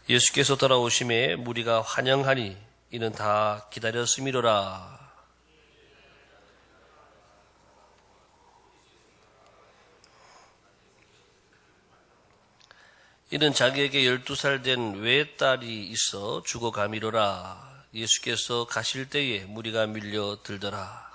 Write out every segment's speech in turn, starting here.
예수께서 돌아오심에 무리가 환영하니 이는 다 기다렸음이로라. 이는 자기에게 12살 된 외딸이 있어 죽어가미로라. 예수께서 가실 때에 무리가 밀려들더라.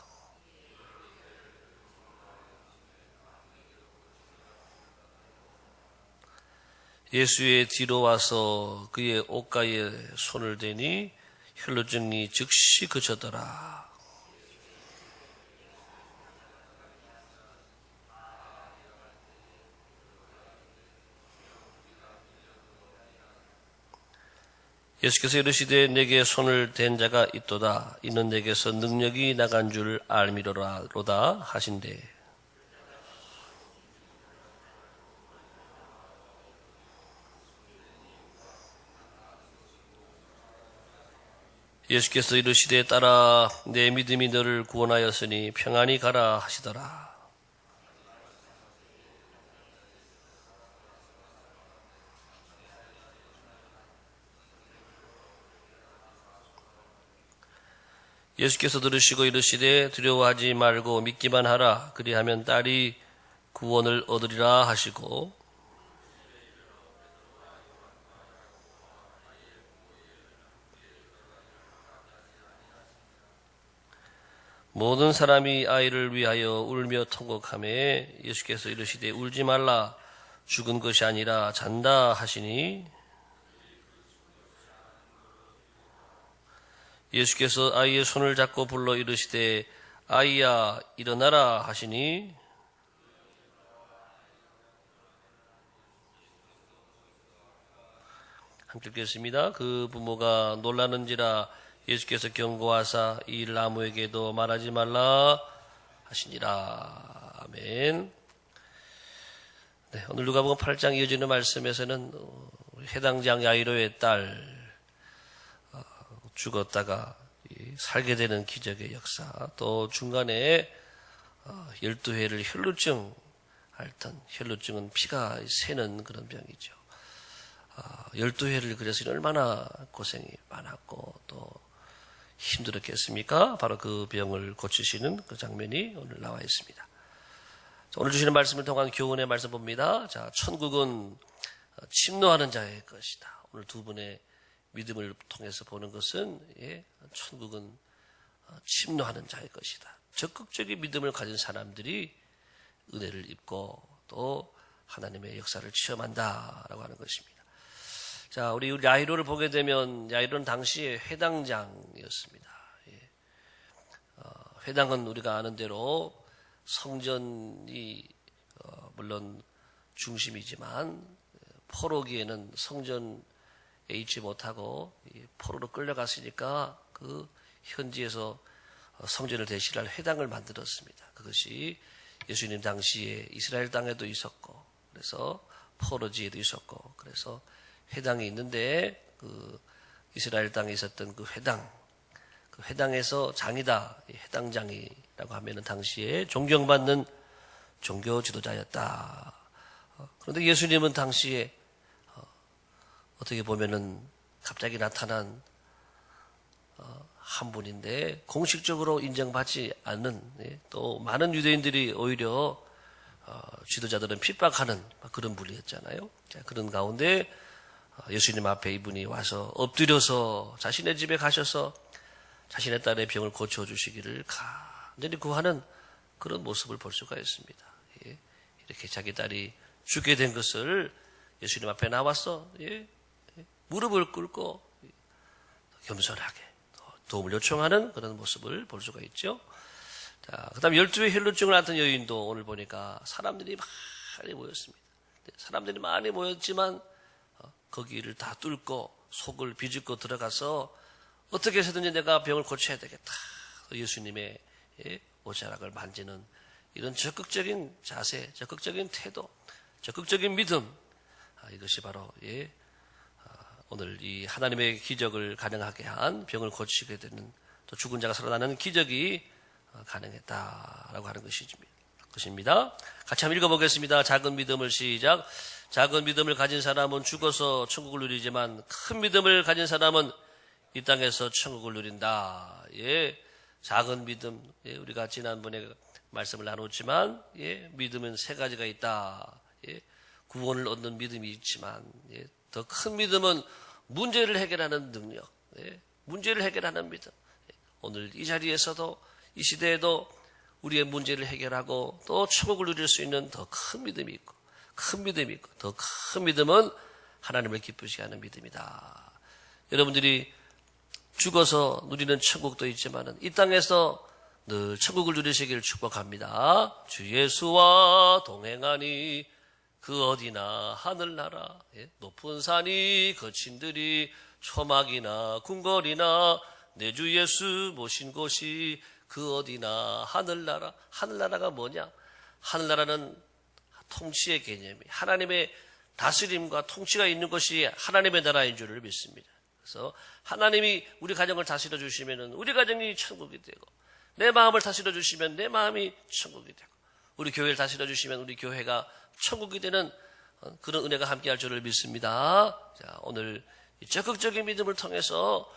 예수의 뒤로 와서 그의 옷가에 손을 대니 혈루증이 즉시 그쳤더라. 예수께서 이르시되 내게 손을 댄 자가 있도다. 이는 내게서 능력이 나간 줄 알미로다 하신대. 예수께서 이르시되 따라 내 믿음이 너를 구원하였으니 평안히 가라 하시더라. 예수께서 들으시고 이르시되 두려워하지 말고 믿기만 하라. 그리하면 딸이 구원을 얻으리라 하시고 모든 사람이 아이를 위하여 울며 통곡하매 예수께서 이르시되 울지 말라. 죽은 것이 아니라 잔다 하시니 예수께서 아이의 손을 잡고 불러 이르시되 아이야 일어나라 하시니 함께 읽겠습니다. 그 부모가 놀라는지라 예수께서 경고하사 이 일 아무에게도 말하지 말라 하시니라. 아멘. 네, 오늘 누가복음 8장 이어지는 말씀에서는 해당장 야이로의 딸 죽었다가 살게 되는 기적의 역사, 또 중간에 12회를 혈루증 앓던, 혈루증은 피가 새는 그런 병이죠. 12회를 그래서 얼마나 고생이 많았고 또 힘들었겠습니까? 바로 그 병을 고치시는 그 장면이 오늘 나와 있습니다. 오늘 주시는 말씀을 통한 교훈의 말씀 봅니다. 자, 천국은 침노하는 자의 것이다. 오늘 두 분의 믿음을 통해서 보는 것은 천국은 침노하는 자의 것이다. 적극적인 믿음을 가진 사람들이 은혜를 입고 또 하나님의 역사를 체험한다라고 하는 것입니다. 자, 우리 야이로를 보게 되면 야이로는 당시에 회당장이었습니다. 회당은 우리가 아는 대로 성전이 물론 중심이지만 포로기에는 성전에 있지 못하고 포로로 끌려갔으니까 그 현지에서 성전을 대신할 회당을 만들었습니다. 그것이 예수님 당시에 이스라엘 땅에도 있었고 그래서 포로지에도 있었고 그래서 회당이 있는데 그 이스라엘 땅에 있었던 그 회당에서 장이다, 회당장이라고 하면은 당시에 존경받는 종교 지도자였다. 그런데 예수님은 당시에 어떻게 보면은 갑자기 나타난 한 분인데 공식적으로 인정받지 않는, 또 많은 유대인들이 오히려 지도자들은 핍박하는 그런 분이었잖아요. 그런 가운데 예수님 앞에 이분이 와서 엎드려서 자신의 집에 가셔서 자신의 딸의 병을 고쳐주시기를 간절히 구하는 그런 모습을 볼 수가 있습니다. 이렇게 자기 딸이 죽게 된 것을 예수님 앞에 나와서 무릎을 꿇고 겸손하게 도움을 요청하는 그런 모습을 볼 수가 있죠. 자, 그 다음 12회 혈루증을 앓던 여인도 오늘 보니까 사람들이 많이 모였습니다. 사람들이 많이 모였지만 거기를 다 뚫고 속을 비집고 들어가서 어떻게 해서든지 내가 병을 고쳐야 되겠다. 예수님의 옷자락을 만지는 이런 적극적인 자세, 적극적인 태도, 적극적인 믿음, 이것이 바로 오늘 이 하나님의 기적을 가능하게 한 병을 고치게 되는 또 죽은 자가 살아나는 기적이 가능했다라고 하는 것이죠. 것입니다. 같이 한번 읽어보겠습니다. 작은 믿음을 시작. 작은 믿음을 가진 사람은 죽어서 천국을 누리지만 큰 믿음을 가진 사람은 이 땅에서 천국을 누린다. 예, 작은 믿음. 예, 우리가 지난번에 말씀을 나눴지만, 예, 믿음은 세 가지가 있다. 예, 구원을 얻는 믿음이 있지만, 예, 더 큰 믿음은 문제를 해결하는 능력. 예, 문제를 해결하는 믿음. 예, 오늘 이 자리에서도 이 시대에도 우리의 문제를 해결하고 또 천국을 누릴 수 있는 더 큰 믿음이 있고, 큰 믿음이 있고, 더 큰 믿음은 하나님을 기쁘시게 하는 믿음이다. 여러분들이 죽어서 누리는 천국도 있지만 이 땅에서 늘 천국을 누리시기를 축복합니다. 주 예수와 동행하니 그 어디나 하늘나라, 예, 높은 산이 거친 들이 초막이나 궁궐이나 내 주 예수 모신 곳이 그 어디나 하늘나라. 하늘나라가 뭐냐? 하늘나라는 통치의 개념이, 하나님의 다스림과 통치가 있는 것이 하나님의 나라인 줄을 믿습니다. 그래서 하나님이 우리 가정을 다스려 주시면 우리 가정이 천국이 되고, 내 마음을 다스려 주시면 내 마음이 천국이 되고, 우리 교회를 다스려 주시면 우리 교회가 천국이 되는 그런 은혜가 함께할 줄을 믿습니다. 자, 오늘 적극적인 믿음을 통해서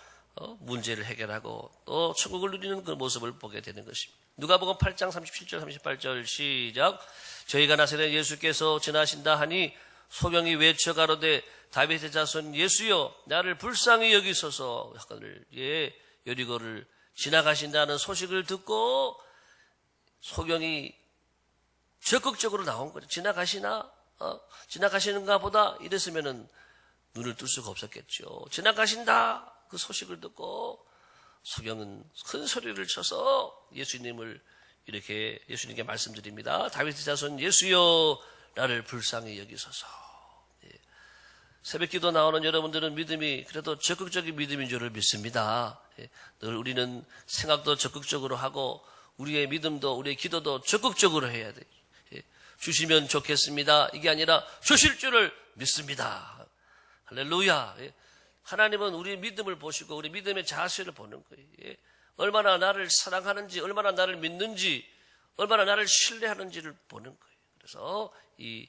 문제를 해결하고 또 천국을 누리는 그 모습을 보게 되는 것입니다. 누가복음 8장 37절 38절 시작. 저희가 나서는 예수께서 지나신다 하니 소경이 외쳐 가로되 다윗의 자손 예수여 나를 불쌍히 여기소서 하거늘. 예, 여리고를 지나가신다는 소식을 듣고 소경이 적극적으로 나온 거죠. 지나가시는가 보다 이랬으면은 눈을 뜰 수가 없었겠죠. 지나가신다 그 소식을 듣고 소경은 큰 소리를 쳐서 예수님께 말씀드립니다. 다윗의 자손 예수여 나를 불쌍히 여기소서. 예. 새벽기도 나오는 여러분들은 믿음이 그래도 적극적인 믿음인 줄을 믿습니다. 예. 늘 우리는 생각도 적극적으로 하고 우리의 믿음도 우리의 기도도 적극적으로 해야 돼요. 예. 주시면 좋겠습니다. 이게 아니라 주실 줄을 믿습니다. 할렐루야. 예. 하나님은 우리 믿음을 보시고 우리 믿음의 자세를 보는 거예요. 예. 얼마나 나를 사랑하는지, 얼마나 나를 믿는지, 얼마나 나를 신뢰하는지를 보는 거예요. 그래서 이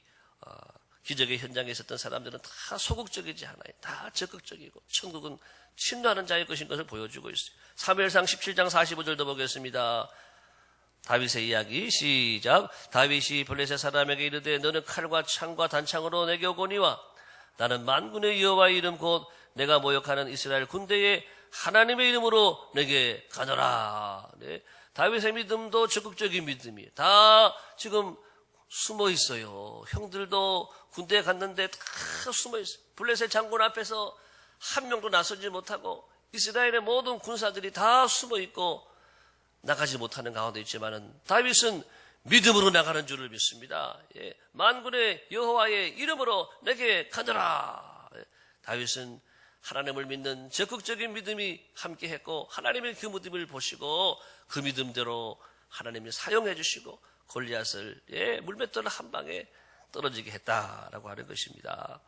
기적의 현장에 있었던 사람들은 다 소극적이지 않아요. 다 적극적이고 천국은 친노하는 자의 것인 것을 보여주고 있어요. 사무엘상 17장 45절도 보겠습니다. 다윗의 이야기 시작. 다윗이 블레셋 사람에게 이르되 너는 칼과 창과 단창으로 내게 오거니와 나는 만군의 여호와의 이름 곧 내가 모욕하는 이스라엘 군대에 하나님의 이름으로 내게 가노라. 네. 다윗의 믿음도 적극적인 믿음이에요. 다 지금 숨어 있어요. 형들도 군대에 갔는데 다 숨어 있어요. 블레셋 장군 앞에서 한 명도 나서지 못하고 이스라엘의 모든 군사들이 다 숨어 있고 나가지 못하는 가운데 있지만은 다윗은 믿음으로 나가는 줄을 믿습니다. 예. 만군의 여호와의 이름으로 내게 가노라. 예. 다윗은 하나님을 믿는 적극적인 믿음이 함께했고 하나님의 그 믿음을 보시고 그 믿음대로 하나님이 사용해 주시고 골리앗을 물맷돌 한 방에 떨어지게 했다라고 하는 것입니다.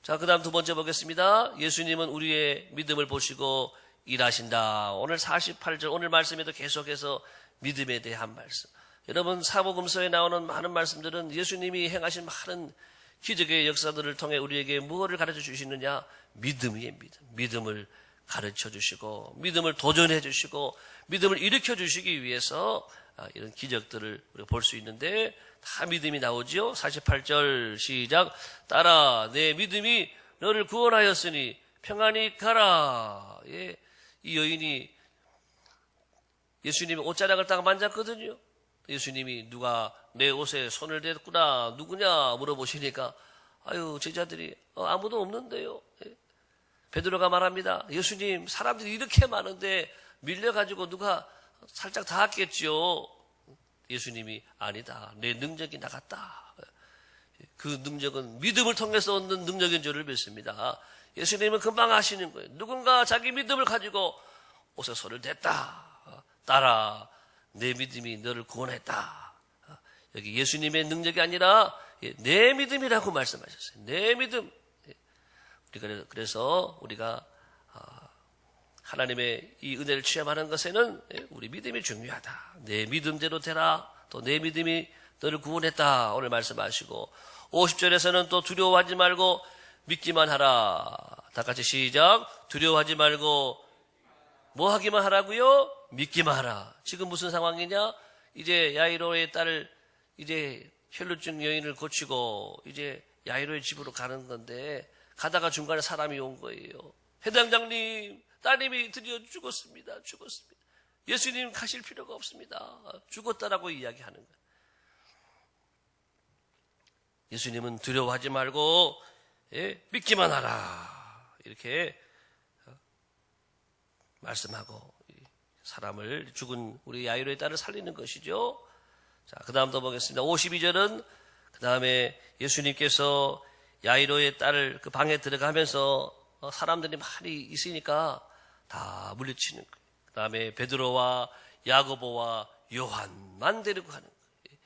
자, 그 다음 두 번째 보겠습니다. 예수님은 우리의 믿음을 보시고 일하신다. 오늘 48절 오늘 말씀에도 계속해서 믿음에 대한 말씀. 여러분 사복음서에 나오는 많은 말씀들은 예수님이 행하신 많은 기적의 역사들을 통해 우리에게 무엇을 가르쳐 주시느냐? 믿음이에요. 믿음을 가르쳐 주시고 믿음을 도전해 주시고 믿음을 일으켜 주시기 위해서 이런 기적들을 우리가 볼 수 있는데 다 믿음이 나오죠. 48절 시작. 따라 내 믿음이 너를 구원하였으니 평안히 가라. 예, 이 여인이 예수님의 옷자락을 딱 만졌거든요. 예수님이 누가 내 옷에 손을 댔구나 누구냐 물어보시니까 아유 제자들이 아무도 없는데요. 예. 베드로가 말합니다. 예수님 사람들이 이렇게 많은데 밀려가지고 누가 살짝 닿았겠죠. 예수님이 아니다. 내 능력이 나갔다. 그 능력은 믿음을 통해서 얻는 능력인 줄을 믿습니다. 예수님은 금방 하시는 거예요. 누군가 자기 믿음을 가지고 옷에 손을 댔다. 따라 내 믿음이 너를 구원했다. 여기 예수님의 능력이 아니라 내 믿음이라고 말씀하셨어요. 내 믿음. 그래서 우리가 하나님의 이 은혜를 체험하는 것에는 우리 믿음이 중요하다. 내 믿음대로 되라. 또 내 믿음이 너를 구원했다 오늘 말씀하시고 50절에서는 또 두려워하지 말고 믿기만 하라. 다 같이 시작. 두려워하지 말고 뭐 하기만 하라고요? 믿기만 하라. 지금 무슨 상황이냐? 이제 야이로의 딸을 이제 혈루증 여인을 고치고 이제 야이로의 집으로 가는 건데 가다가 중간에 사람이 온 거예요. 회장장님, 따님이 드디어 죽었습니다. 예수님 가실 필요가 없습니다. 죽었다라고 이야기하는 거예요. 예수님은 두려워하지 말고 믿기만 하라. 이렇게 말씀하고 사람을 죽은 우리 야이로의 딸을 살리는 것이죠. 자, 그 다음 또 보겠습니다. 52절은 그 다음에 예수님께서 야이로의 딸을 그 방에 들어가면서 사람들이 많이 있으니까 다 물리치는 거예요. 그 다음에 베드로와 야고보와 요한만 데리고 가는 거예요.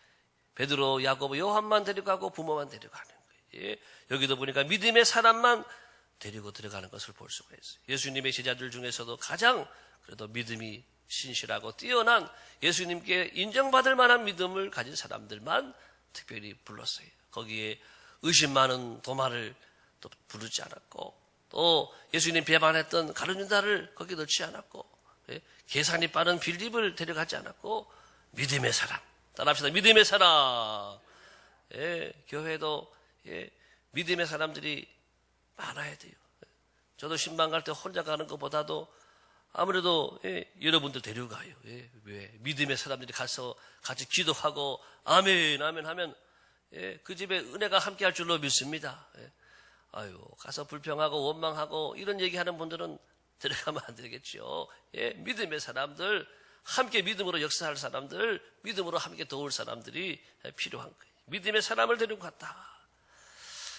베드로, 야고보, 요한만 데리고 가고 부모만 데리고 가는 거예요. 여기도 보니까 믿음의 사람만 데리고 들어가는 것을 볼 수가 있어요. 예수님의 제자들 중에서도 가장 그래도 믿음이 신실하고 뛰어난 예수님께 인정받을 만한 믿음을 가진 사람들만 특별히 불렀어요. 거기에 의심 많은 도마를 또 부르지 않았고 또 예수님 배반했던 가룟유다를 거기 넣지 않았고 계산이 빠른 빌립을 데려가지 않았고 믿음의 사람. 따라합시다. 믿음의 사람. 교회도 믿음의 사람들이 많아야 돼요. 저도 신방 갈 때 혼자 가는 것보다도 아무래도 여러분들 데려가요. 왜? 믿음의 사람들이 가서 같이 기도하고 아멘 아멘 하면 그 집에 은혜가 함께할 줄로 믿습니다. 가서 불평하고 원망하고 이런 얘기하는 분들은 들어가면 안 되겠죠. 믿음의 사람들, 함께 믿음으로 역사할 사람들, 믿음으로 함께 도울 사람들이 필요한 거예요. 믿음의 사람을 데리고 갔다.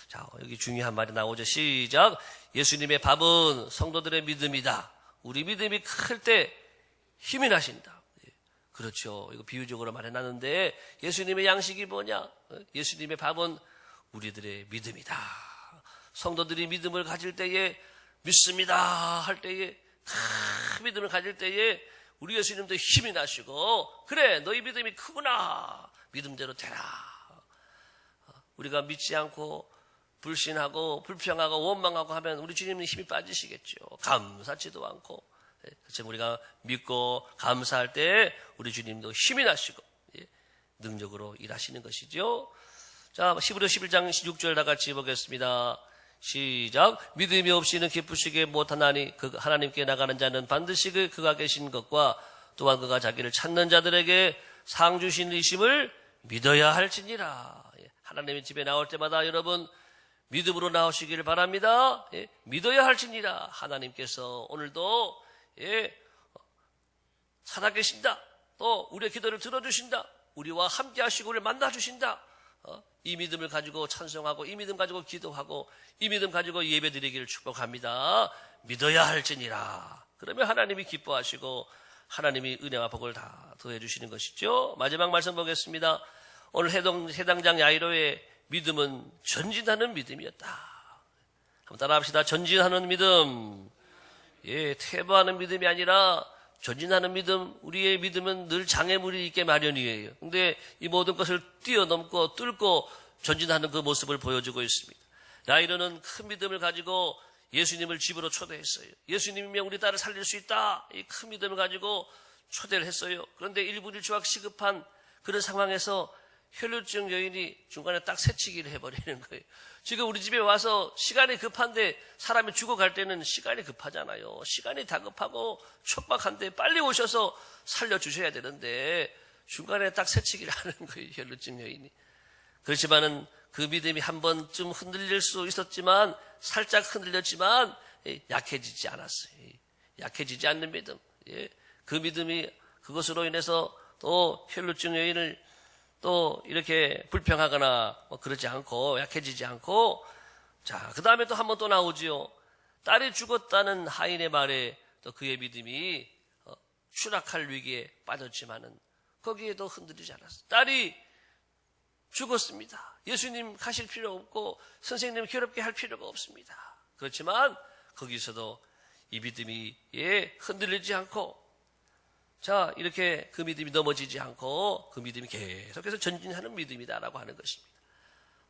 자, 여기 중요한 말이 나오죠. 시작. 예수님의 밥은 성도들의 믿음이다. 우리 믿음이 클 때 힘이 나신다. 그렇죠. 이거 비유적으로 말해놨는데 예수님의 양식이 뭐냐? 예수님의 밥은 우리들의 믿음이다. 성도들이 믿음을 가질 때에 믿습니다 할 때에 큰 믿음을 가질 때에 우리 예수님도 힘이 나시고 그래 너희 믿음이 크구나. 믿음대로 되라. 우리가 믿지 않고 불신하고 불평하고 원망하고 하면 우리 주님은 힘이 빠지시겠죠. 감사치도 않고. 그렇지만 우리가 믿고 감사할 때 우리 주님도 힘이 나시고 능력으로 일하시는 것이죠. 자, 히브리 11장 6절 다 같이 보겠습니다. 시작. 믿음이 없이는 기쁘시게 못하나니 그 하나님께 나가는 자는 반드시 그가 계신 것과 또한 그가 자기를 찾는 자들에게 상 주신 이심을 믿어야 할지니라. 하나님의 집에 나올 때마다 여러분 믿음으로 나오시기를 바랍니다. 믿어야 할지니라. 하나님께서 오늘도 살아계신다. 또 우리의 기도를 들어주신다. 우리와 함께 하시고 우리를 만나주신다. 이 믿음을 가지고 찬송하고 이 믿음 가지고 기도하고 이 믿음 가지고 예배드리기를 축복합니다. 믿어야 할지니라. 그러면 하나님이 기뻐하시고 하나님이 은혜와 복을 다 더해주시는 것이죠. 마지막 말씀 보겠습니다. 오늘 해당장 야이로의 믿음은 전진하는 믿음이었다. 한번 따라합시다. 전진하는 믿음. 퇴보하는 믿음이 아니라 전진하는 믿음. 우리의 믿음은 늘 장애물이 있게 마련이에요. 근데 이 모든 것을 뛰어넘고 뚫고 전진하는 그 모습을 보여주고 있습니다. 야이로는 큰 믿음을 가지고 예수님을 집으로 초대했어요. 예수님이면 우리 딸을 살릴 수 있다. 이 큰 믿음을 가지고 초대를 했어요. 그런데 일부일조각 시급한 그런 상황에서 혈루증 여인이 중간에 딱 새치기를 해버리는 거예요. 지금 우리 집에 와서 시간이 급한데 사람이 죽어갈 때는 시간이 급하잖아요. 시간이 다급하고 촉박한데 빨리 오셔서 살려주셔야 되는데 중간에 딱 새치기를 하는 거예요. 혈루증 여인이. 그렇지만은 그 믿음이 한 번쯤 흔들릴 수 있었지만 살짝 흔들렸지만 약해지지 않았어요. 약해지지 않는 믿음. 그 믿음이 그것으로 인해서 또 혈루증 여인을 또 이렇게 불평하거나 그러지 않고 약해지지 않고 자, 그 다음에 또 한 번 또 나오지요. 딸이 죽었다는 하인의 말에 또 그의 믿음이 추락할 위기에 빠졌지만은 거기에도 흔들리지 않았어요. 딸이 죽었습니다. 예수님 가실 필요 없고 선생님 괴롭게 할 필요가 없습니다. 그렇지만 거기서도 이 믿음이 흔들리지 않고 자, 이렇게 그 믿음이 넘어지지 않고 그 믿음이 계속해서 전진하는 믿음이다라고 하는 것입니다.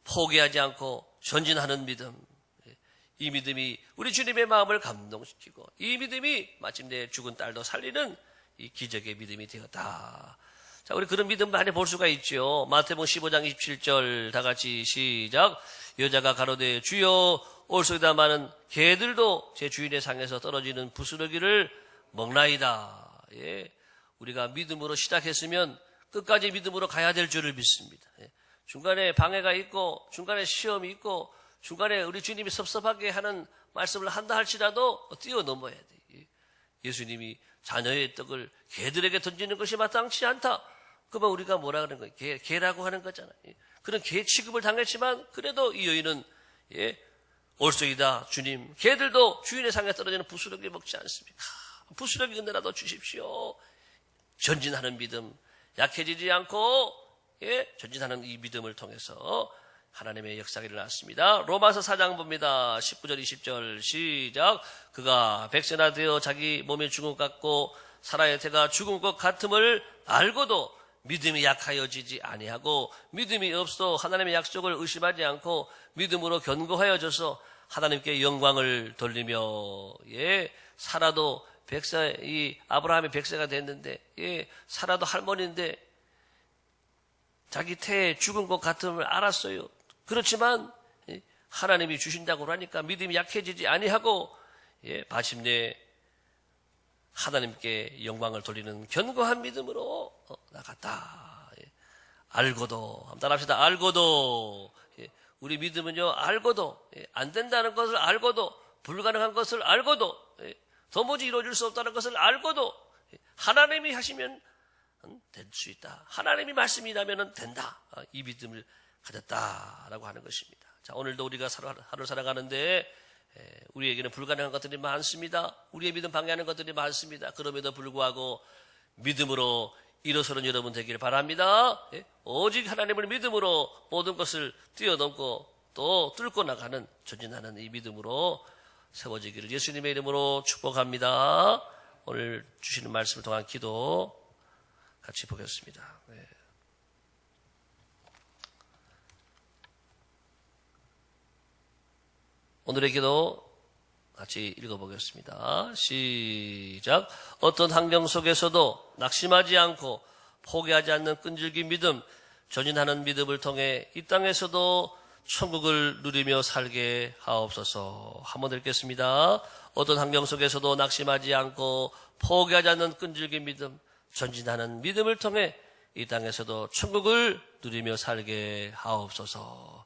포기하지 않고 전진하는 믿음. 이 믿음이 우리 주님의 마음을 감동시키고 이 믿음이 마침내 죽은 딸도 살리는 이 기적의 믿음이 되었다. 자, 우리 그런 믿음 많이 볼 수가 있죠. 마태복음 15장 27절 다 같이 시작. 여자가 가로되 주여 올소이다 마는 개들도 제 주인의 상에서 떨어지는 부스러기를 먹나이다. 예. 우리가 믿음으로 시작했으면 끝까지 믿음으로 가야 될 줄을 믿습니다. 예. 중간에 방해가 있고 중간에 시험이 있고 중간에 우리 주님이 섭섭하게 하는 말씀을 한다 할지라도 뛰어넘어야 돼. 예수님이 자녀의 떡을 개들에게 던지는 것이 마땅치 않다. 그러면 우리가 뭐라 그러는 거예요? 개라고 하는 거잖아요. 그런 개 취급을 당했지만 그래도 이 여인은 올소이다 주님. 개들도 주인의 상에 떨어지는 부스러기 먹지 않습니까? 부스러기 은혜라도 주십시오. 전진하는 믿음, 약해지지 않고 전진하는 이 믿음을 통해서 하나님의 역사가 일어났습니다. 로마서 4장 봅니다. 19절 20절 시작. 그가 백세나 되어 자기 몸의 죽은 것 같고 사라의 태가 죽은 것 같음을 알고도 믿음이 약하여지지 아니하고 믿음이 없어 하나님의 약속을 의심하지 않고 믿음으로 견고하여져서 하나님께 영광을 돌리며 사라도 백세, 이 아브라함이 백세가 됐는데 사라도 할머니인데 자기 태에 죽은 것 같음을 알았어요. 그렇지만 하나님이 주신다고 하니까 믿음이 약해지지 아니하고 마침내 하나님께 영광을 돌리는 견고한 믿음으로 나갔다. 알고도 한번 따라합시다. 알고도 우리 믿음은요 알고도 안 된다는 것을 알고도 불가능한 것을 알고도 도무지 이루어질 수 없다는 것을 알고도 하나님이 하시면 될 수 있다. 하나님이 말씀이라면 된다. 이 믿음을 가졌다라고 하는 것입니다. 자, 오늘도 우리가 하루 살아가는데 우리에게는 불가능한 것들이 많습니다. 우리의 믿음 방해하는 것들이 많습니다. 그럼에도 불구하고 믿음으로 일어서는 여러분 되기를 바랍니다. 오직 하나님을 믿음으로 모든 것을 뛰어넘고 또 뚫고 나가는 전진하는 이 믿음으로 세워지기를 예수님의 이름으로 축복합니다. 오늘 주시는 말씀을 통한 기도 같이 보겠습니다. 오늘의 기도 같이 읽어보겠습니다. 시작. 어떤 환경 속에서도 낙심하지 않고 포기하지 않는 끈질긴 믿음, 전진하는 믿음을 통해 이 땅에서도 천국을 누리며 살게 하옵소서. 한번 읽겠습니다. 어떤 환경 속에서도 낙심하지 않고 포기하지 않는 끈질긴 믿음, 전진하는 믿음을 통해 이 땅에서도 천국을 누리며 살게 하옵소서.